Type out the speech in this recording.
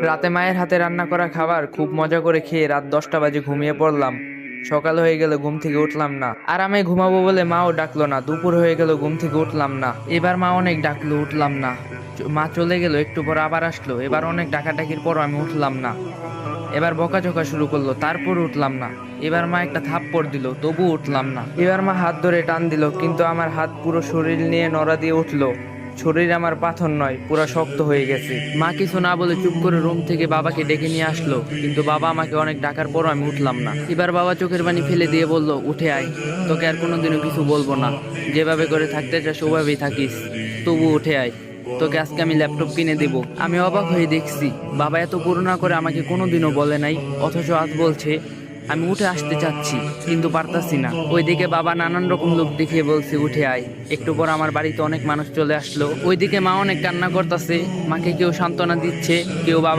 রাতে মায়ের হাতে রান্না করা খাবার খুব মজা করে খেয়ে রাত 10টা বাজে ঘুমিয়ে পড়লাম। সকাল হয়ে গেল, ঘুম থেকে উঠলাম না। আরামে ঘুমাবো বলে মাও ডাকলো না। দুপুর হয়ে গেল, ঘুম থেকে উঠলাম না। এবার মা অনেক ডাকলো, উঠলাম না। মা চলে গেল, একটু পর আবার আসলো। এবার অনেক ডাকাডাকির পর আমি উঠলাম না। এবার বকাঝকা শুরু করলো, তারপর উঠলাম না। এবার মা একটা থাপ্পড় দিল, তবু উঠলাম না। এবার মা হাত ধরে টান দিল, কিন্তু আমার হাত পুরো শরীর নিয়ে নড়া দিয়ে উঠলো। শরীর আমার পাথর নয়, পুরো শক্ত হয়ে গেছে। মা কিছু না বলে চুপ করে রুম থেকে বাবাকে ডেকে নিয়ে আসলো, কিন্তু বাবা আমাকে অনেক ডাকার পরও আমি উঠলাম না। এবার বাবা চোখের পানি ফেলে দিয়ে বলল, উঠে আয়, তোকে আর কোনোদিনও কিছু বলবো না। যেভাবে করে থাকতে চাস ওভাবেই থাকিস, তবু উঠে আয়। তোকে আজকে আমি ল্যাপটপ কিনে দেব। আমি অবাক হয়ে দেখছি বাবা এত করুণা করে আমাকে কোনোদিনও বলে নাই, অথচ আজ বলছে। আমি উঠে আসতে চাচ্ছি, কিন্তু পারতাছি না। ওইদিকে বাবা নানান রকম লোক দেখিয়ে বলছে, উঠে আয়। একটু পর আমার বাড়িতে অনেক মানুষ চলে আসলো। ওইদিকে মা অনেক কান্না করতেছে, মাকে কেউ সান্ত্বনা দিচ্ছে, কেউ বাবা